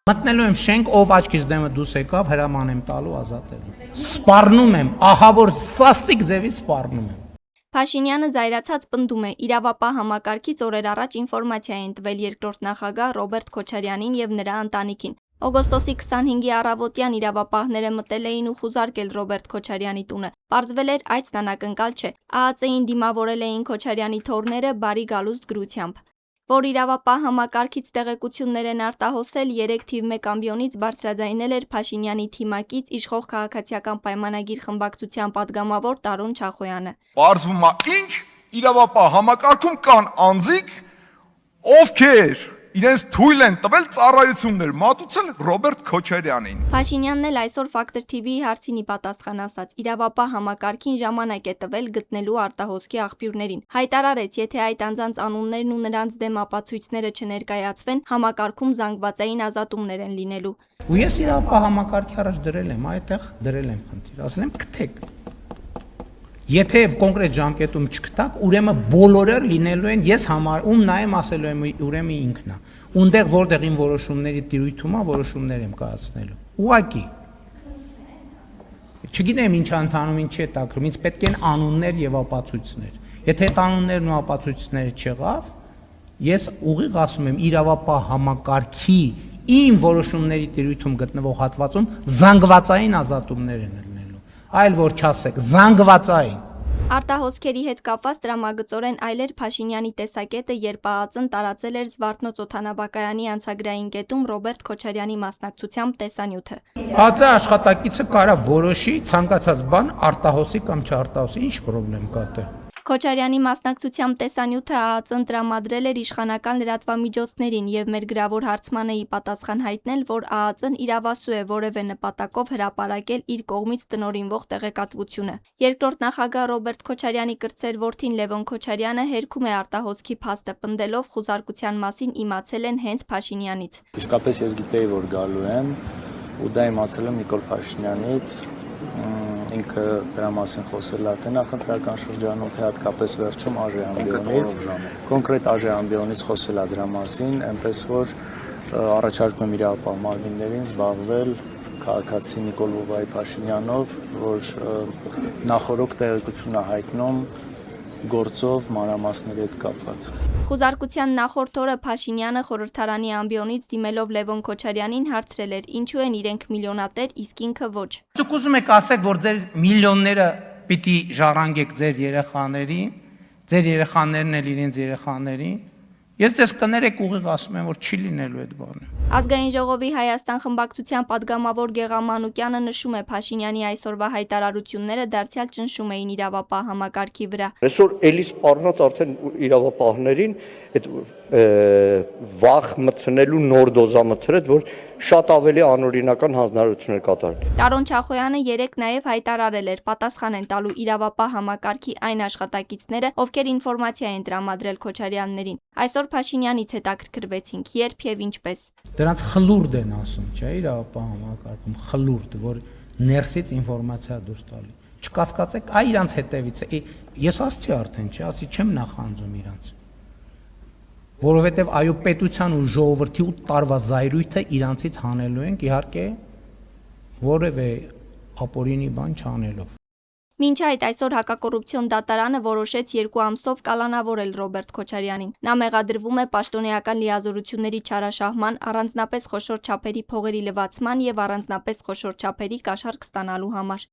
Մտնելու եմ շենք, ով աչքից դեմը դուրս եկավ, հրաման եմ տալու ազատելու։ Սպառնում եմ, ահա որ սաստիկ ձևի սպառնում եմ։ Փաշինյանը զայրացած պնդում է, իրավապահ համակարգից օրեր առաջ ինֆորմացիա են տվել երկրորդ նախագահ Ռոբերտ Քոչարյանին եւ նրա ընտանիքին։ Օգոստոսի 25-ի առավոտյան իրավապահները մտել էին ու խուզարկել Ռոբերտ Քոչարյանի տունը։ Պարզվել էր այդ անակնկալ չէ։ ԱԱԾ-ին դիմավորել էին Քոչարյանի թոռները բարի գալուստ գրությամբ։ Որ իրավապահ համակարգից տեղեկություններ են արտահոսել 3 թիվ 1 ամբիոնից բարձրաձայնել էր Փաշինյանի թիմակից իշխող քաղաքացիական պայմանագիր խմբակցության падգամավոր Տարոն Չախոյանը։ Պարզվում է ինչ իրավապահ համակարգում կան անձիկ, ովքեր իրենց թույլ են տվել ծառայություններ մատուցել Ռոբերտ Քոչարյանին։ Փաշինյանն էլ այսօր Ֆակտոր TV-ի հարցին պատասխան ասաց. իրավապահ համակարգին ժամանակ է տվել գտնելու արտահոսքի աղբյուրներին։ Հայտարարեց, եթե այդ անձանց անուններն ու նրանց դեմ ապացույցները չներկայացվեն, համակարգում զանգվածային ազատումներ են լինելու։ Ու ես իրավապահ համակարգի առաջ դրել եմ, այդտեղ դրել եմ խնդիր, ասել եմ գթեք։ Եթե կոնկրետ ժամկետում չգտակ, ուրեմն բոլորը լինելու են ես համար, ում նայեմ ասելու եմ ուրեմն ինքն է։ Ունդեղ որտեղ իմ որոշումների տիրույթում է, որոշումներ եմ կայացնելու։ Ուղղակի։ Չգիտեմ ինչ ընթանում, ինչ է տակրում, ինձ պետք են անուններ եւ ապացույցներ։ Եթե այդ անուններն ու ապացույցները չեղավ, ես ուղիղ ասում եմ իրավապահ համակարգի իմ որոշումների տիրույթում գտնվող հատվածում զանգվածային ազատումներ են լինելու։ Այլ որ չասեք, զանգվածային։ Արտահոսքերի հետ կապված տրամագծորեն այլ էր Փաշինյանի տեսակետը, երբ ԱԱԾ-ն տարածել էր Զվարթնոց օդանավակայանի անցագրային կետում Ռոբերտ Քոչարյանի մասնակցությամբ տեսանյութը։ ԱԱԾ աշխատակիցը կարա որոշի ցանկացած բան արտահոսի կամ չարտահոսի, ինչ խնդրեմ կա դե։ Քոչարյանի մասնակցությամբ տեսանյութը ԱԱԾ-ն տրամադրել էր իշխանական լրատվամիջոցներին եւ մեր գրավոր հարցմանը ի պատասխան հայտնել, որ ԱԱԾ-ն իրավասու է որևէ նպատակով հրապարակել իր կողմից տնօրինվող տեղեկատվությունը։ Երկրորդ նախագահ Ռոբերտ Քոչարյանի կրտսեր որդին Լևոն Քոչարյանը հերքում է արտահոսքի փաստը պնդելով խուզարկության մասին իմացել են հենց Փաշինյանից։ Իսկապես ես գիտեի, որ գալու են, ու դա իմացել եմ Նիկոլ Փաշինյանից, ինքը դրա մասին խոսել է թե նախընտրական շրջանում, թե հատկապես վերջում Աժե ամբիոնից, կոնկրետ Աժե ամբիոնից խոսել է դրա մասին, այնպես որ առաջարկում եմ իրավապահ մարմիններին զբաղվել քաղաքացի Նիկոլ Վովայի Փաշինյանով, որ նախորոք տեղեկություն է հայտնում գործով մանրամասների հետ կապված։ Խուզարկության նախորդ օրը Փաշինյանը խորհրդարանի ամբիոնից դիմելով Լևոն Քոչարյանին հարցրել էր, ինչու են իրենք միլիոնատեր, իսկ ինքը ոչ։ Դուք ուզում եք ասեք, որ ձեր միլիոնները պիտի ժառանգեք ձեր երեխաներն էլ իրենց երեխաներին։ Ես ձեզ կներեք ուղիղ ասում եմ, որ չի լինելու այդ բանը։ Ազգային ժողովի Հայաստան խմբակցության падգամավոր Գեղամ Մանուկյանը նշում է Փաշինյանի այսօրվա հայտարարությունները դարձյալ ճնշում էին իրավապահ համակարգի վրա։ Այսօր էլի սպառնած արդեն իրավապահներին այդ վախ մտցնելու նոր դոզա մտցրեց, որ շատ ավելի անօրինական հանձնարարություններ կատարեն։ Տարոն Չախոյանը երեկ նաև հայտարարել էր, պատասխան են տալու իրավապահ համակարգի այն աշխատակիցները, ովքեր ինֆորմացիա են տրամադրել Քոչարյաններին։ Այսօր Փաշինյանից հետաքրքրվեցինք, երբ եւ ինչպես։ Դրանց խլուրդ են ասում, չէ՞, իրավապահ համակարգում խլուրդ, որ ներսից ինֆորմացիա դուրս տալի։ Չկասկածեք, այ իրանց հետևից է։ Ես ասացի արդեն, չէ, ասի չեմ նախանձում իրանց։ Որովհետև այո պետության ու ժողովրդի 8 տարվա զայրույթը իրանցից հանելու ենք, իհարկե որևէ ապօրինի բան չանելով։ Մինչ այդ այսօր հակակոռուպցիոն դատարանը որոշեց 2 ամսով կալանավորել Ռոբերտ Քոչարյանին։ Նա մեղադրվում է պաշտոնեական լիազորությունների չարաշահման, առանձնապես խոշոր չափերի փողերի լվացման եւ առանձնապես խոշոր չափերի կաշառք ստանալու համար։